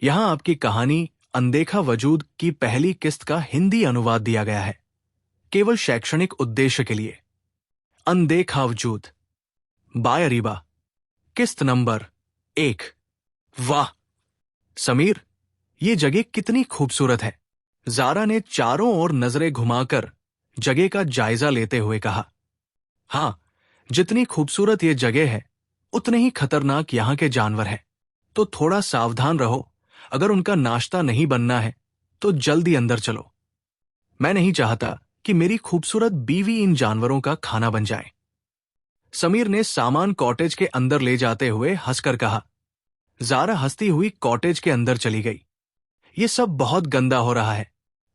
यहाँ आपकी कहानी अनदेखा वजूद की पहली किस्त का हिंदी अनुवाद दिया गया है, केवल शैक्षणिक उद्देश्य के लिए। अनदेखा वजूद बाय अरीबा। किस्त नंबर 1। वाह समीर, ये जगह कितनी खूबसूरत है। जारा ने चारों ओर नजरें घुमाकर जगह का जायजा लेते हुए कहा। हाँ, जितनी खूबसूरत ये जगह है उतने ही खतरनाक यहाँ के जानवर हैं, तो थोड़ा सावधान रहो। अगर उनका नाश्ता नहीं बनना है तो जल्दी अंदर चलो। मैं नहीं चाहता कि मेरी खूबसूरत बीवी इन जानवरों का खाना बन जाए। समीर ने सामान कॉटेज के अंदर ले जाते हुए हंसकर कहा। जारा हंसती हुई कॉटेज के अंदर चली गई। ये सब बहुत गंदा हो रहा है,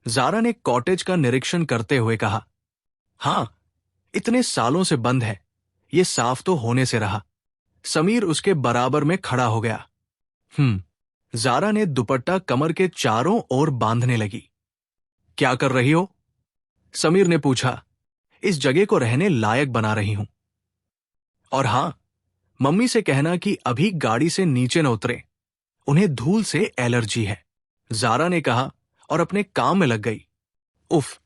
जारा ने कॉटेज का निरीक्षण करते हुए कहा। हाँ, इतने सालों से बंद है, ये साफ तो होने से रहा। समीर उसके बराबर में खड़ा हो गया। जारा ने दुपट्टा कमर के चारों ओर बांधने लगी। क्या कर रही हो? समीर ने पूछा। इस जगह को रहने लायक बना रही हूं। और हां, मम्मी से कहना कि अभी गाड़ी से नीचे न उतरे, उन्हें धूल से एलर्जी है, जारा ने कहा और अपने काम में लग गई। उफ,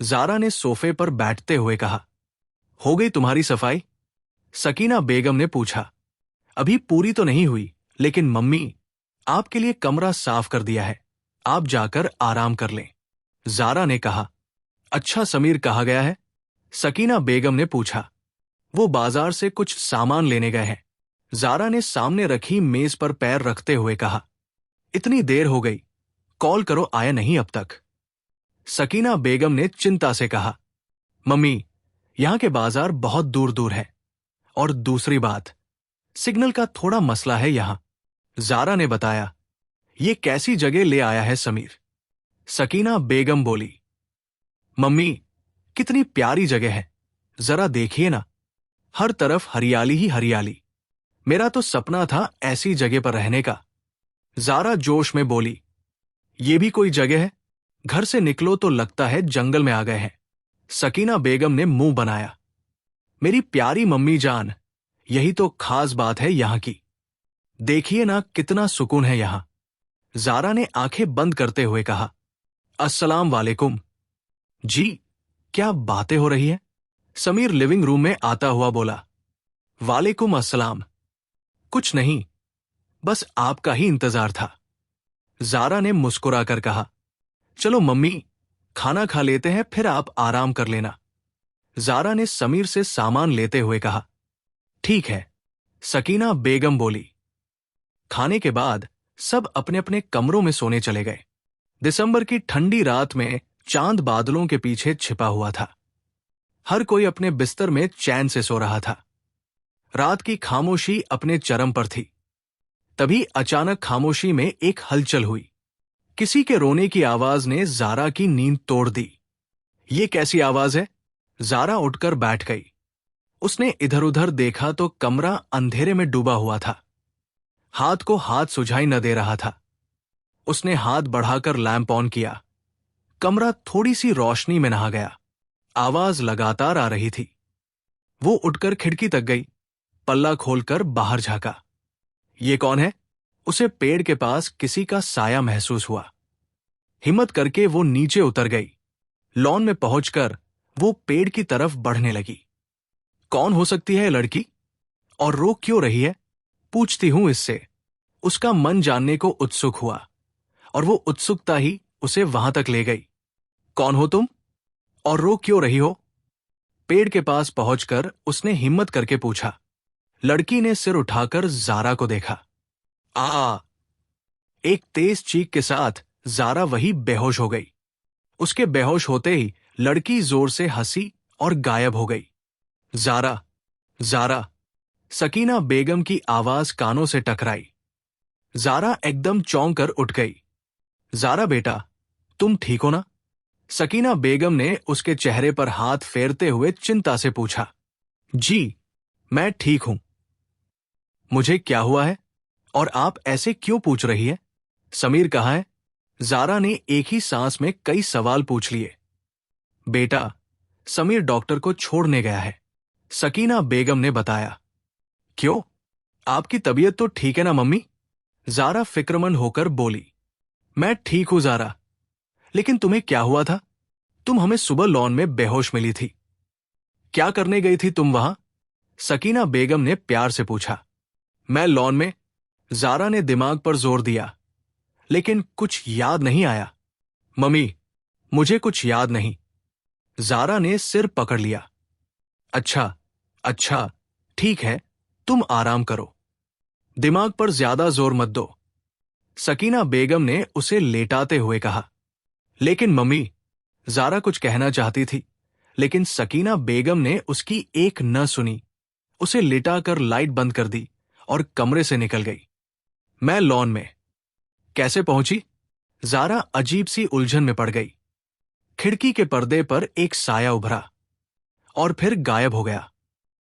जारा ने सोफे पर बैठते हुए कहा। हो गई तुम्हारी सफाई? सकीना बेगम ने पूछा। अभी पूरी तो नहीं हुई, लेकिन मम्मी, आपके लिए कमरा साफ कर दिया है, आप जाकर आराम कर लें, जारा ने कहा। अच्छा, समीर कहाँ गया है? सकीना बेगम ने पूछा। वो बाजार से कुछ सामान लेने गए हैं, जारा ने सामने रखी मेज पर पैर रखते हुए कहा। इतनी देर हो गई, कॉल करो, आया नहीं अब तक। सकीना बेगम ने चिंता से कहा। मम्मी, यहां के बाजार बहुत दूर दूर है, और दूसरी बात, सिग्नल का थोड़ा मसला है यहां, जारा ने बताया। ये कैसी जगह ले आया है समीर? सकीना बेगम बोली। मम्मी, कितनी प्यारी जगह है, जरा देखिए ना, हर तरफ हरियाली ही हरियाली। मेरा तो सपना था ऐसी जगह पर रहने का, जारा जोश में बोली। ये भी कोई जगह है? घर से निकलो तो लगता है जंगल में आ गए हैं, सकीना बेगम ने मुंह बनाया। मेरी प्यारी मम्मी जान, यही तो खास बात है यहां की। देखिए ना कितना सुकून है यहां, जारा ने आंखें बंद करते हुए कहा। अस्सलाम वालेकुम। जी, क्या बातें हो रही हैं? समीर लिविंग रूम में आता हुआ बोला। वालेकुम अस्सलाम। कुछ नहीं, बस आपका ही इंतजार था, जारा ने मुस्कुराकर कहा। चलो मम्मी, खाना खा लेते हैं, फिर आप आराम कर लेना, जारा ने समीर से सामान लेते हुए कहा। ठीक है, सकीना बेगम बोली। खाने के बाद सब अपने अपने कमरों में सोने चले गए। दिसंबर की ठंडी रात में चांद बादलों के पीछे छिपा हुआ था। हर कोई अपने बिस्तर में चैन से सो रहा था। रात की खामोशी अपने चरम पर थी। तभी अचानक खामोशी में एक हलचल हुई। किसी के रोने की आवाज ने जारा की नींद तोड़ दी। ये कैसी आवाज है? जारा उठकर बैठ गई। उसने इधर उधर देखा तो कमरा अंधेरे में डूबा हुआ था। हाथ को हाथ सुझाई न दे रहा था। उसने हाथ बढ़ाकर लैंप ऑन किया। कमरा थोड़ी सी रोशनी में नहा गया। आवाज लगातार आ रही थी। वो उठकर खिड़की तक गई, पल्ला खोलकर बाहर झांका। ये कौन है? उसे पेड़ के पास किसी का साया महसूस हुआ। हिम्मत करके वो नीचे उतर गई। लॉन में पहुंचकर वो पेड़ की तरफ बढ़ने लगी। कौन हो सकती है लड़की, और रो क्यों रही है? पूछती हूं इससे। उसका मन जानने को उत्सुक हुआ, और वो उत्सुकता ही उसे वहां तक ले गई। कौन हो तुम, और रो क्यों रही हो? पेड़ के पास पहुंचकर उसने हिम्मत करके पूछा। लड़की ने सिर उठाकर जारा को देखा। आ! एक तेज चीख के साथ जारा वही बेहोश हो गई। उसके बेहोश होते ही लड़की जोर से हंसी और गायब हो गई। जारा, जारा, सकीना बेगम की आवाज कानों से टकराई। जारा एकदम चौंक कर उठ गई। जारा बेटा, तुम ठीक हो ना? सकीना बेगम ने उसके चेहरे पर हाथ फेरते हुए चिंता से पूछा। जी, मैं ठीक हूं। मुझे क्या हुआ है, और आप ऐसे क्यों पूछ रही है? समीर कहाँ है? जारा ने एक ही सांस में कई सवाल पूछ लिए। बेटा, समीर डॉक्टर को छोड़ने गया है, सकीना बेगम ने बताया। क्यों, आपकी तबीयत तो ठीक है ना मम्मी? जारा फिक्रमंद होकर बोली, मैं ठीक हूं जारा, लेकिन तुम्हें क्या हुआ था? तुम हमें सुबह लॉन में बेहोश मिली थी। क्या करने गई थी तुम वहां? सकीना बेगम ने प्यार से पूछा। मैं लॉन में, जारा ने दिमाग पर जोर दिया, लेकिन कुछ याद नहीं आया। मम्मी, मुझे कुछ याद नहीं। जारा ने सिर पकड़ लिया। अच्छा, अच्छा, ठीक है, तुम आराम करो। दिमाग पर ज्यादा जोर मत दो, सकीना बेगम ने उसे लेटाते हुए कहा। लेकिन मम्मी, जारा कुछ कहना चाहती थी, लेकिन सकीना बेगम ने उसकी एक न सुनी, उसे लिटाकर लाइट बंद कर दी और कमरे से निकल गई। मैं लॉन में कैसे पहुंची? जारा अजीब सी उलझन में पड़ गई। खिड़की के पर्दे पर एक साया उभरा और फिर गायब हो गया।